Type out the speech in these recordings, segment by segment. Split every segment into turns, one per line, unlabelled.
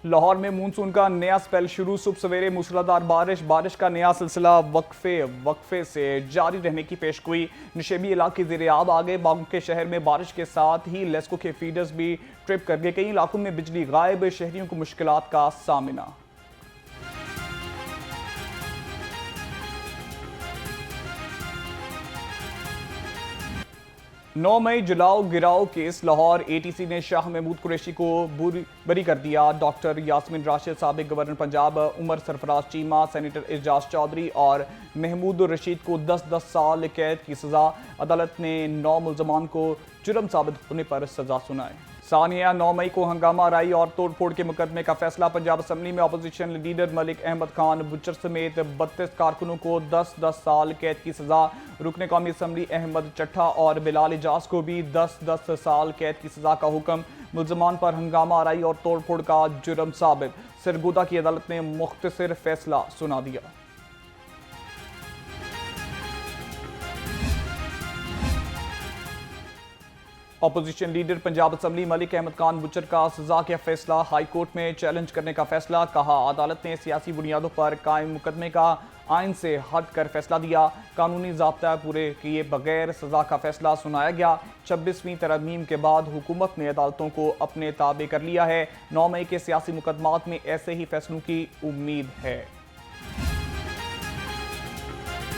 लाहौर में मानसून का नया स्पेल शुरू। सुबह सवेरे मूसलाधार बारिश का नया सिलसिला वक्फे से जारी रहने की पेशगोई। नशेबी इलाके ज़ेर-ए-आब आ गए। बागों के शहर में बारिश के साथ ही लेस्को के फीडर्स भी ट्रिप कर गए। कई इलाकों में बिजली गायब, शहरियों को मुश्किलात का सामना। 9 मई जलाओ गिराओ केस। लाहौर एटीसी ने शाह महमूद कुरैशी को बरी कर दिया। डॉक्टर यास्मीन राशिद, साबिक गवर्नर पंजाब, उमर सरफराज चीमा, सेनेटर एजाज चौधरी और महमूद रशीद को 10-10 साल कैद की सजा। अदालत ने 9 मुल्जमान को जुर्म साबित होने पर सजा सुनाई। सानिया 9 मई को हंगामा राई और तोड़फोड़ के मुकदमे का फैसला। पंजाब असम्बली में opposition leader Malik Ahmad Khan butcher समेत 32 कारकुनों को 10-10 साल कैद की सजा। रुकने कौमी असम्बली अहमद चट्ठा और बिलाल इजाज को भी 10-10 साल कैद की सजा का हुक्म। मुल्जमान पर हंगामा राई और तोड़फोड़ का जुर्म साबित। सरगोदा की अदालत ने मुख्तसर फैसला सुना दिया। Opposition leader Punjab assembly Malik Ahmad Khan Bhachar का सजा का फैसला हाई कोर्ट में चैलेंज करने का फैसला। कहा, अदालत ने सियासी बुनियादों पर कायम मुकदमे का आइन से हट कर फैसला दिया। कानूनी ज़ाब्ता पूरे किए बगैर सजा का फैसला सुनाया गया। 26वीं तरमीम के बाद हुकूमत ने अदालतों को अपने ताबे कर लिया है। 9 मई के सियासी मुकदमात में ऐसे ही फैसलों की उम्मीद है।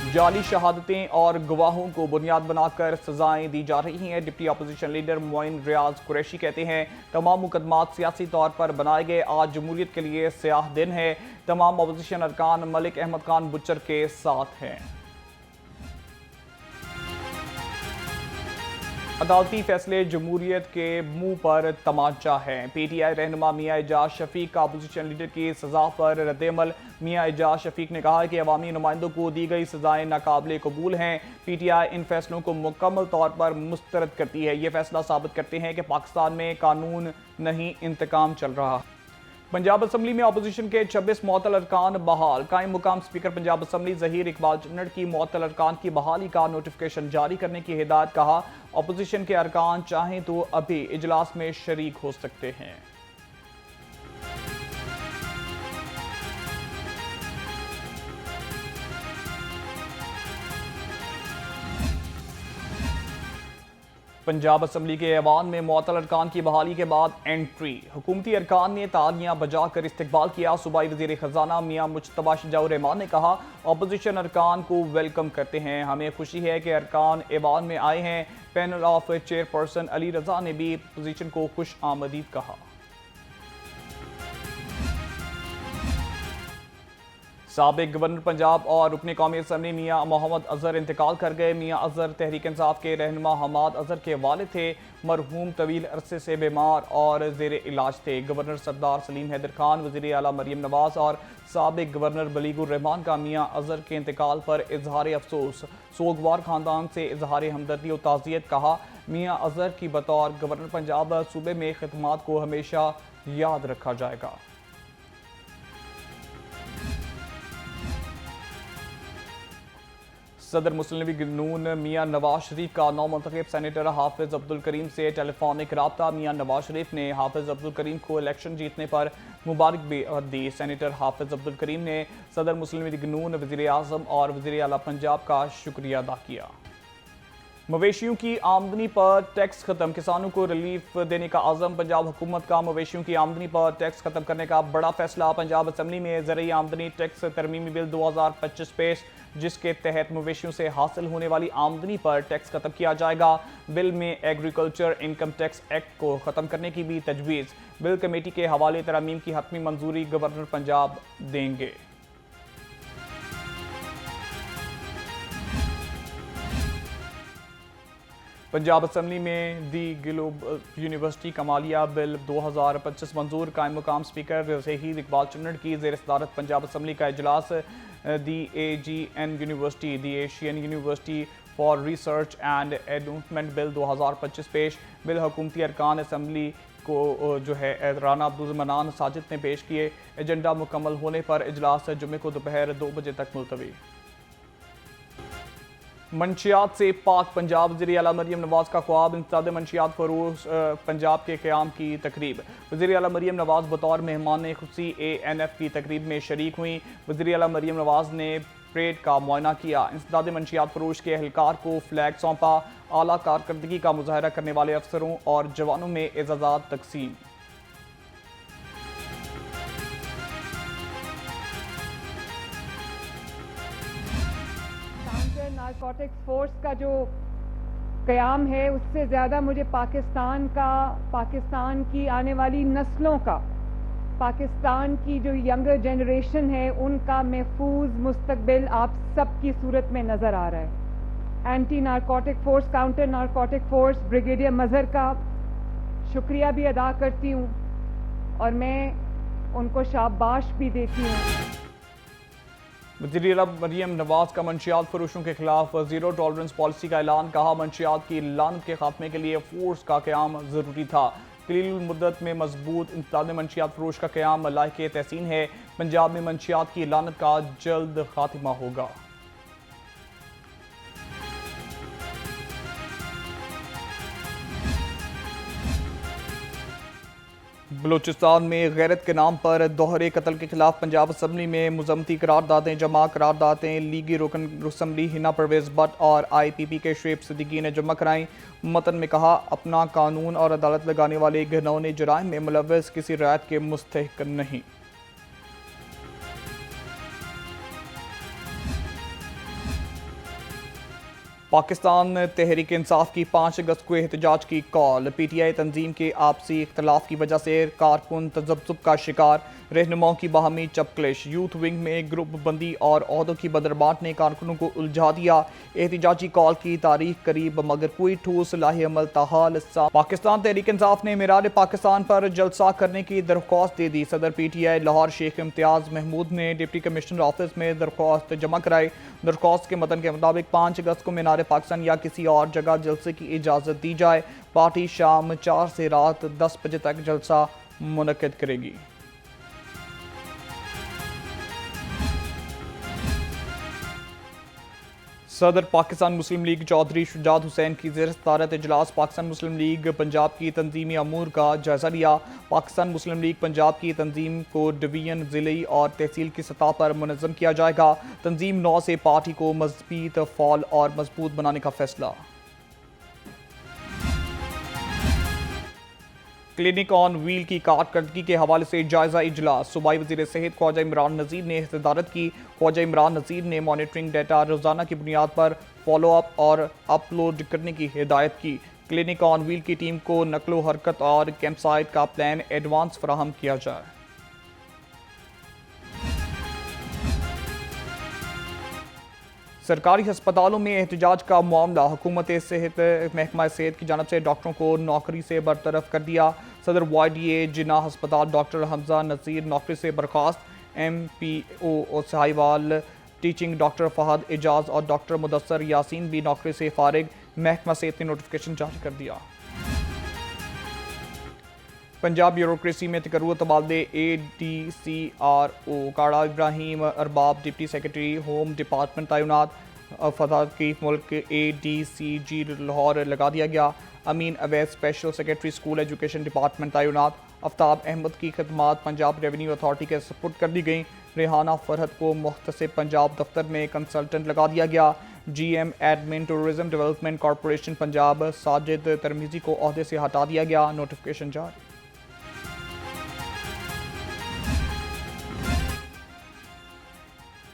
जाली शहादतें और गवाहों को बुनियाद बनाकर सजाएं दी जा रही हैं। डिप्टी अपोजिशन लीडर मोइन रियाज कुरैशी कहते हैं, तमाम मुकदमात सियासी तौर पर बनाए गए। आज जमहूरियत के लिए स्याह दिन है। तमाम अपोजिशन अरकान मलिक अहमद खान बुच्चर के साथ हैं। अदालती फैसले जमहूरियत के मुंह पर तमाचा है। पीटीआई रहनुमा मियां एजाज शफीक का अपोजिशन लीडर की सजा पर रद्द-ए-अमल। मियां एजाज शफीक ने कहा कि अवामी नुमाइंदों को दी गई सजाएं नाकाबिले कबूल हैं। पीटीआई इन फैसलों को मुकम्मल तौर पर मुस्तरद करती है। ये फैसला साबित करते हैं कि पाकिस्तान में कानून नहीं, इंतकाम चल रहा। पंजाब असम्बली में अपोजिशन के 26 मुअत्तल अरकान बहाल। कायम मुकाम स्पीकर पंजाब असम्बली ज़हीर इकबाल चन्नड़ की मुअत्तल अरकान की बहाली का नोटिफिकेशन जारी करने की हिदायत। कहा, अपोजिशन के अरकान चाहें तो अभी इजलास में शरीक हो सकते हैं। पंजाब असम्बली के ऐवान में मुअत्तल अरकान की बहाली के बाद एंट्री। हुकूमती अरकान ने तालियां बजाकर इस्तकबाल किया। सूबाई वज़ीर ख़जाना मियां मुज्तबा शजाउर रहमान ने कहा, अपोजिशन अरकान को वेलकम करते हैं। हमें खुशी है कि अरकान ऐवान में आए हैं। पैनल ऑफ चेयरपर्सन अली रजा ने भी अपोजिशन को खुश आमदीद कहा। साबिक गवर्नर पंजाब और रुकने कौमी असम्बली मियां मोहम्मद अजहर इंतकाल कर गए। मियां अजहर तहरीक इंसाफ के रहनुमा हमाद अजहर के वालिद थे। मरहूम तवील अरसे से बीमार और जेर इलाज थे। गवर्नर सरदार सलीम हैदर खान, वज़ीर आला मरियम नवाज और साबिक गवर्नर बलीगुर रहमान का मियां अजहर के इंतकाल पर इजहार अफसोस। सोगवार खानदान से इजहार हमदर्दी और ताज़ियत। कहा, मियां अजहर की बतौर गवर्नर पंजाब सूबे में खिदमात को हमेशा याद रखा जाएगा। सदर मुस्लिम लीग नून मियां नवाज शरीफ का नौमुंतखब सेनेटर हाफिज अब्दुल करीम से टेलीफोनिक राब्ता। मियां नवाज शरीफ ने हाफिज अब्दुल करीम को इलेक्शन जीतने पर मुबारकबाद दी। सेनेटर हाफिज अब्दुल करीम ने सदर मुस्लिम लीग नून, वज़ीर आज़म और वज़ीर आला पंजाब का शुक्रिया अदा किया। मवेशियों की आमदनी पर टैक्स खत्म। किसानों को रिलीफ देने का आज़म। पंजाब हुकूमत का मवेशियों की आमदनी पर टैक्स खत्म करने का बड़ा फैसला। पंजाब असम्बली में ज़रई आमदनी टैक्स तरमीमी बिल 2025 पेश, जिसके तहत मवेशियों से हासिल होने वाली आमदनी पर टैक्स खत्म किया जाएगा। बिल में एग्रीकल्चर इनकम टैक्स एक्ट को ख़त्म करने की भी तजवीज़। बिल कमेटी के हवाले तरमीम की हतमी मंजूरी गवर्नर पंजाब देंगे। पंजाब असम्बली में दी ग्लोबल यूनिवर्सिटी कमालिया बिल 2025 मंजूर। कायम मुकाम स्पीकर ज़हीर इकबाल चन्नड़ की ज़ेर सदारत पंजाब असम्बली का इजलास। दी AGN university, the Asian university for research and advancement bill 2025 पेश। बिल हुकूमती अरकान असम्बली को जो है राना अब्दुल मनान साजिद ने पेश किए। एजेंडा मुकम्मल होने पर इजलास जुमे को दोपहर 2 बजे तक मुलतवी। मंशियात से पाक पंजाब वज़ीर आला मरीम नवाज का ख्वाब इंसदाद मंशियात फरोश पंजाब के क़याम की तकरीब। वज़ीर आला मरीम नवाज बतौर मेहमान खुसी ANF की तकरीब में शरीक हुई। वज़ीर आला मरीम नवाज ने परेड का मुआयना किया। इंसदाद मंशियात फरोश के एहलकार को फ्लैग सौंपा। आला कारकर्दगी का मुजाहरा करने वाले अफसरों और जवानों में एजाज़ात तकसीम।
नारकोटिक्स फोर्स का जो क़याम है उससे ज़्यादा मुझे पाकिस्तान की आने वाली नस्लों का, पाकिस्तान की जो यंगर जनरेशन है उनका महफूज मुस्तकबिल आप सबकी सूरत में नज़र आ रहा है। Anti narcotic force, counter narcotic force brigadier Mazhar का शुक्रिया भी अदा करती हूँ और मैं उनको शाबाश भी देती हूँ।
वज़ीर आला मरीम नवाज का मंशियात फरोशों के खिलाफ जीरो टॉलरेंस पॉलिसी का ऐलान। कहा, मंशियात की लानत के खात्मे के लिए फोर्स का क़याम ज़रूरी था। कलील मुद्दत में मजबूत इंसदाद मंशियात फरोश का क़याम लायक़ तहसीन है। पंजाब में मंशियात की लानत का जल्द खात्मा होगा। बलूचिस्तान में गैरत के नाम पर दोहरे कत्ल के खिलाफ पंजाब असम्बली में मुज़म्मती करारदादें जमा। करारदादें लीगी रुकन असम्बली हिना परवेज़ भट्ट और IPP के शुएब सिद्दीकी ने जमा कराई। मतन में कहा, अपना कानून और अदालत लगाने वाले घिनौने जराइम में मुलव्वस किसी रायत के मुस्तहिक नहीं। पाकिस्तान तहरीक इंसाफ की 5 अगस्त को एहतजाज की कॉल। PTI तंजीम के आपसी इख्तलाफ की वजह से कारकुन तजब्जुब का शिकार। रहनुमाओं की बाहमी चपकलिश। यूथ विंग में ग्रुप बंदी और ओहदों की बदरबाट ने कारकुनों को उलझा दिया। एहतजाजी कॉल की तारीख करीब मगर कोई ठोस लाहे अमल ताहाल। पाकिस्तान तहरीक इंसाफ ने मीरार पाकिस्तान पर जलसा करने की दरख्वास्त दे दी। सदर PTI लाहौर शेख इम्तियाज महमूद ने डिप्टी कमिश्नर ऑफिस में दरख्वास्त जमा कराई। दरख्वास्त के मतन के मुताबिक 5 अगस्त को मीनार पाकिस्तान या किसी और जगह जलसे की इजाज़त दी जाए। पार्टी शाम 4 से रात 10 बजे तक जलसा मुनक्किद करेगी। सदर पाकिस्तान मुस्लिम लीग चौधरी शुजात हुसैन की ज़ेर सदारत इजलास पाकिस्तान मुस्लिम लीग पंजाब की तंजीमी अमूर का जायजा लिया। पाकिस्तान मुस्लिम लीग पंजाब की तंजीम को डिवीजन, ज़िले और तहसील की सतह पर मुनज़्ज़म किया जाएगा। तंजीम 9 से पार्टी को मज़बूत, फ़ाल और मजबूत बनाने का फैसला। क्लिनिक ऑन व्हील की कारकर्दगी के हवाले से जायजा इजलास। सूबाई वज़ीर सेहत ख्वाजा इमरान नज़ीर ने सदारत की। ख्वाजा इमरान नज़ीर ने मॉनिटरिंग डाटा रोज़ाना की बुनियाद पर फॉलो अप और अपलोड करने की हिदायत की। क्लिनिक ऑन व्हील की टीम को नकलो हरकत और कैंपसाइट का प्लान एडवांस फराहम किया जाए। सरकारी हस्पतालों में एहतजाज का मामला। हुकूमत सेहत महकमा सेहत की जानब से डॉक्टरों को नौकरी से बरतरफ कर दिया। सदर YDA जिन्ना हस्पताल डॉक्टर हमजा नज़ीर नौकरी से बर्खास्त। MPO Sahiwal teaching doctor Fahad Ejaz और डॉक्टर मुदस्सर यासीन भी नौकरी से फारिग। महकमा सेहत ने नोटिफिकेशन जारी कर दिया। पंजाब ब्यूरोक्रेसी में तकर्रुर तबादले। ADCRO काड़ा Ibrahim Arbab deputy secretary home department तैनात। फसाद की मुल्क ADCG लाहौर लगा दिया गया। अमीन अवैध special secretary school education department तैनात। आफ्ताब अहमद की खदमात पंजाब रेवेन्यू अथॉरिटी के सपुर्द कर दी गई। रेहाना फरहत को मुख्तसिब पंजाब दफ्तर में कंसल्टेंट लगा दिया गया। GM admin tourism development corporation Punjab Sajid Tirmizi को ओहदे से हटा दिया गया। नोटिफिकेशन जारी।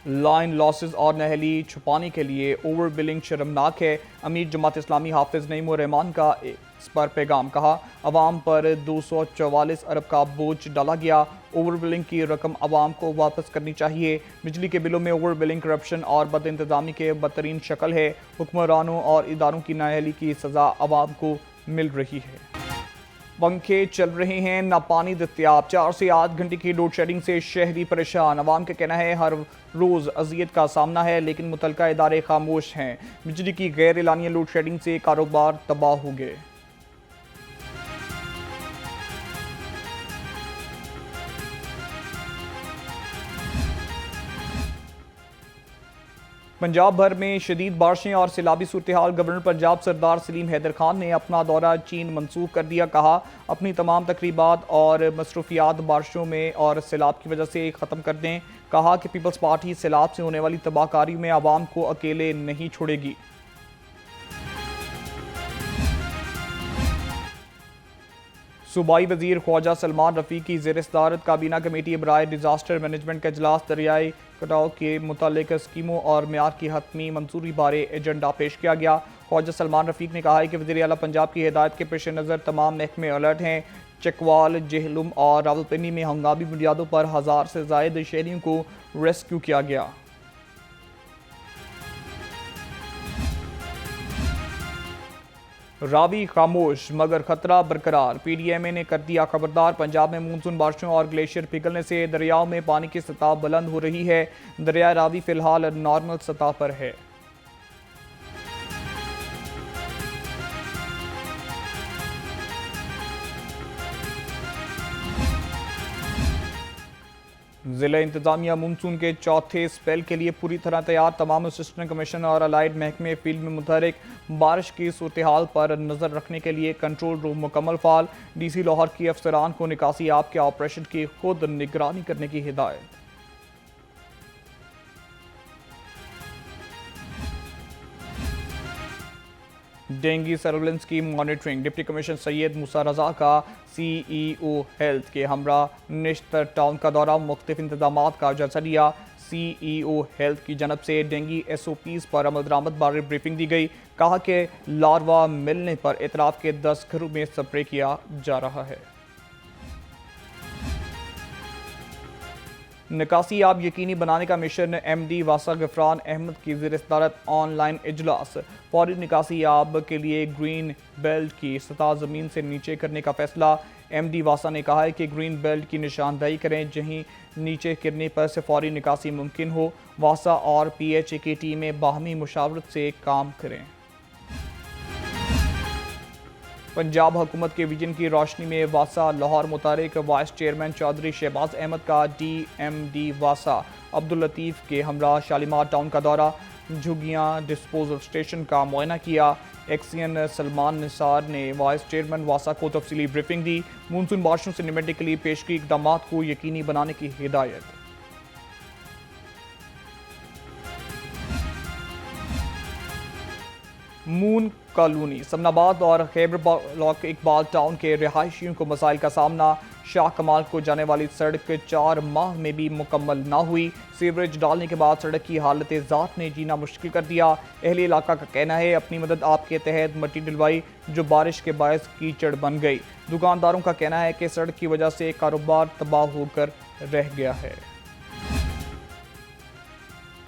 लाइन लॉसेस और नहली छुपाने के लिए ओवर बिलिंग शर्मनाक है। अमीर जमात इस्लामी हाफिज नईम उर रहमान का इस पर पैगाम। कहा, अवाम पर 244 अरब का बोझ डाला गया। ओवर बिलिंग की रकम अवाम को वापस करनी चाहिए। बिजली के बिलों में ओवर बिलिंग करप्शन और बद इंतजामी के बदतरीन शक्ल है। हुक्मरानों और इदारों की नाअहली की सज़ा अवाम को मिल रही है। पंखे चल रहे हैं, ना पानी दस्तयाब। 4 से 8 घंटे की लोड शेडिंग से शहरी परेशान। अवाम का कहना है हर रोज़ अजियत का सामना है, लेकिन मुतलका इदारे खामोश हैं। बिजली की गैर एलानिया लोड शेडिंग से कारोबार तबाह हो गए। पंजाब भर में शदीद बारिशें और सैलाबी सूरत-ए-हाल। गवर्नर पंजाब सरदार सलीम हैदर खान ने अपना दौरा चीन मनसूख कर दिया। कहा, अपनी तमाम तकरीबात और मसरूफियात बारिशों में और सैलाब की वजह से ख़त्म कर दें। कहा कि पीपल्स पार्टी सैलाब से होने वाली तबाहकारी में आवाम को अकेले नहीं छोड़ेगी। सूबाई वजीर ख्वाजा सलमान रफ़ीक की ज़ेर सदारत काबीना कमेटी बराए डिज़ास्टर मैनेजमेंट का इजलास दरियाई कटाव के मुतालिक स्कीमों और मेयार की हतमी मंजूरी बारे एजेंडा पेश किया गया। ख्वाजा सलमान रफ़ीक ने कहा है कि वज़ीर आला पंजाब की हिदायत के पेश नज़र तमाम महकमे अलर्ट हैं। चकवाल, जेहलुम और रावलपिंडी में हंगामी बुनियादों पर 1000 से ज़ायद शहरियों को रेस्क्यू किया गया। रावी खामोश मगर खतरा बरकरार। PDMA ने कर दिया खबरदार। पंजाब में मानसून बारिशों और ग्लेशियर पिघलने से दरियाओं में पानी की सतह बुलंद हो रही है। दरिया रावी फिलहाल नॉर्मल सतह पर है। जिला इंतजामिया मानसून के चौथे स्पेल के लिए पूरी तरह तैयार। तमाम असिस्टेंट कमिश्नर और अलाइड महकमे फील्ड में मुतहरिक। बारिश की सूरत हाल पर नजर रखने के लिए कंट्रोल रूम मुकम्मल फाल। DC लाहौर की अफसरान को निकासी आप के ऑपरेशन की खुद निगरानी करने की हिदायत। डेंगू सर्वेलेंस की मॉनिटरिंग। डिप्टी कमिश्नर सैयद मूसा रजा का CEO हेल्थ के हमरा निश्तर टाउन का दौरा। मुख्तलिफ इंतजाम का जायजा लिया। CEO हेल्थ की जानब से डेंगू SOPs पर अमल दरामद बारे ब्रीफिंग दी गई। कहा कि लार्वा मिलने पर एतराफ के 10 घरों में स्प्रे किया जा रहा है। निकासी आप यकीनी बनाने का मिशन। MD वासा गफरान अहमद की ज़ेर सदारत ऑनलाइन इजलास। फौरी निकासी आब के लिए ग्रीन बेल्ट की सतह ज़मीन से नीचे करने का फैसला। MD वासा ने कहा है कि ग्रीन बेल्ट की निशानदही करें जहीं नीचे गिरने पर से फौरी निकासी मुमकिन हो। वासा और PHA की टीमें बाहमी मुशावरत से काम करें। पंजाब हुकूमत के विजन की रोशनी में वासा लाहौर मुतारिक। वाइस चेयरमैन चौधरी शहबाज अहमद का DMD वासा अब्दुल लतीफ़ के हमरा शालीमार टाउन का दौरा। झुग्गियाँ डिस्पोजल स्टेशन का मुआयना किया। एक्सियन सलमान निसार ने वाइस चेयरमैन वासा को तफसीली ब्रीफिंग दी। मानसून बारिशों से निपटने के लिए पेश की इकदाम को यकीनी बनाने की हिदायत। मून कॉलोनी समनाबाद और खैबर ब्लॉक इकबाल टाउन के रिहायशियों को मसाइल का सामना। शाह कमाल को जाने वाली सड़क 4 माह में भी मुकम्मल ना हुई। सीवरेज डालने के बाद सड़क की हालत ज़ात ने जीना मुश्किल कर दिया। अहले इलाका का कहना है अपनी मदद आपके तहत मट्टी डलवाई जो बारिश के बायस कीचड़ बन गई। दुकानदारों का कहना है कि सड़क की वजह से कारोबार तबाह होकर रह गया है।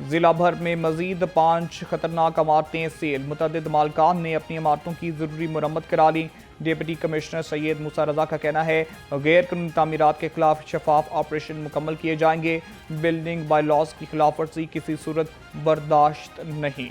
जिला भर में मजीद 5 खतरनाक इमारतें सेल। मुतअद्दिद मालकान ने अपनी इमारतों की जरूरी मुरम्मत करा ली। डिप्टी कमिश्नर सैयद मूसा रजा का कहना है गैर कानूनी तामीरात के खिलाफ शफाफ ऑपरेशन मुकम्मल किए जाएंगे। बिल्डिंग बाय लॉज की खिलाफ वर्जी किसी सूरत बर्दाश्त नहीं।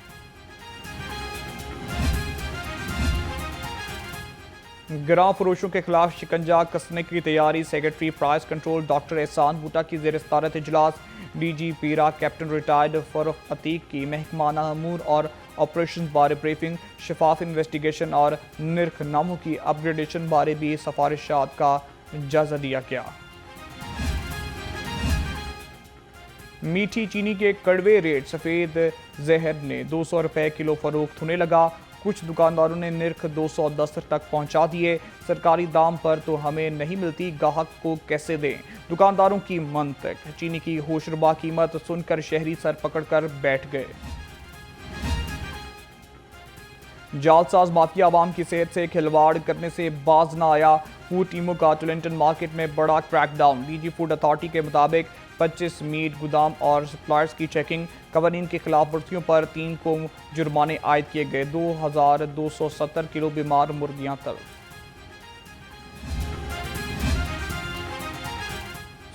गिरां फरोशों के खिलाफ शिकंजा कसने की तैयारी। सेक्रेटरी प्राइस कंट्रोल डॉक्टर एहसान बूटा की ज़ेर सदारत इजलास। DG पीरा कैप्टन रिटायर्ड फरूख अतीक की महकमाना अमूर और ऑपरेशन बारे ब्रीफिंग। शफाफ इन्वेस्टिगेशन और निर्खनामों की अपग्रेडेशन बारे भी सिफारिशात का जायजा लिया गया। मीठी चीनी के कड़वे रेट। सफ़ेद जहर ने 200 रुपए किलो फरोख्त होने लगा। कुछ दुकानदारों ने निर्ख 210 तक पहुंचा दिए। सरकारी दाम पर तो हमें नहीं मिलती, गाहक को कैसे दें? दुकानदारों की मंतक। चीनी की होशरुबा कीमत सुनकर शहरी सर पकड़कर बैठ गए। जालसाज माफिया आवाम की सेहत से खिलवाड़ करने से बाज न आया। फूड टीमों का टोलेंटन मार्केट में बड़ा क्रैकडाउन। DG फूड अथॉरिटी के मुताबिक 25 मीट गोदाम और सप्लायर्स की चेकिंग। कवानीन की खिलाफ वर्जियों पर 3 को जुर्माने आयद किए गए। 2270 किलो बीमार मुर्गियां तलब।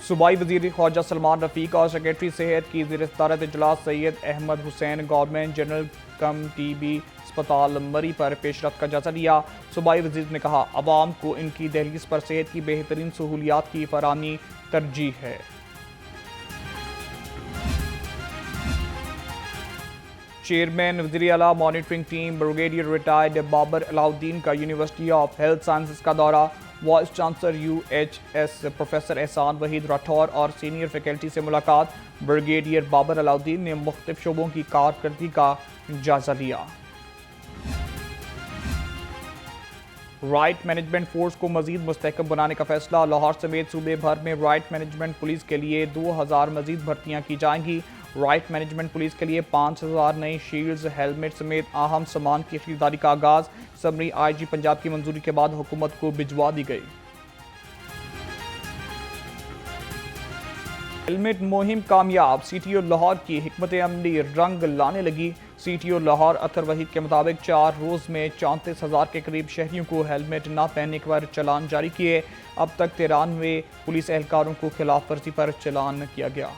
सूबाई वजीर ख्वाजा सलमान रफ़ीक और सेक्रेटरी सेहत की ज़ेर सदारत इजलास। सैयद अहमद हुसैन गवर्नमेंट जनरल कम TB अस्पताल मरी पर पेशरफ्त का जायजा लिया। सूबाई वजीर ने कहा अवाम को इनकी दहलीज पर सेहत की बेहतरीन सहूलियात की फराहमी तरजीह है। चेयरमैन वज़ीर आला monitoring team brigadier retired Babar Alauddin का यूनिवर्सिटी ऑफ हेल्थ साइंसेज का दौरा। वाइस चांसलर UHS प्रोफेसर एहसान वहीद राठौर और सीनियर फैकल्टी से मुलाकात। ब्रिगेडियर बाबर अलाउद्दीन ने मुख्तलिफ शोबों की कारकर्दगी का जायजा लिया। राइट मैनेजमेंट फोर्स को मजीद मुस्तहकम बनाने का फैसला। लाहौर समेत सूबे भर में राइट मैनेजमेंट पुलिस के लिए 2000 मजीद भर्तियां की जाएंगी। राइट मैनेजमेंट पुलिस के लिए 5000 नई शील्ड्स, हेलमेट समेत अहम सामान की खरीदारी का आगाज। समरी IG पंजाब की मंजूरी के बाद हुकूमत को भिजवा दी गई। हेलमेट मुहिम कामयाब। CTO लाहौर की हिकमत अमली रंग लाने लगी। CTO लाहौर अतर वहीद के मुताबिक 4 रोज़ में 34,000 के करीब शहरियों को हेलमेट ना पहनने पर चालान जारी किए। अब तक 93 पुलिस एहलकारों को खिलाफ वर्जी पर चालान किया गया।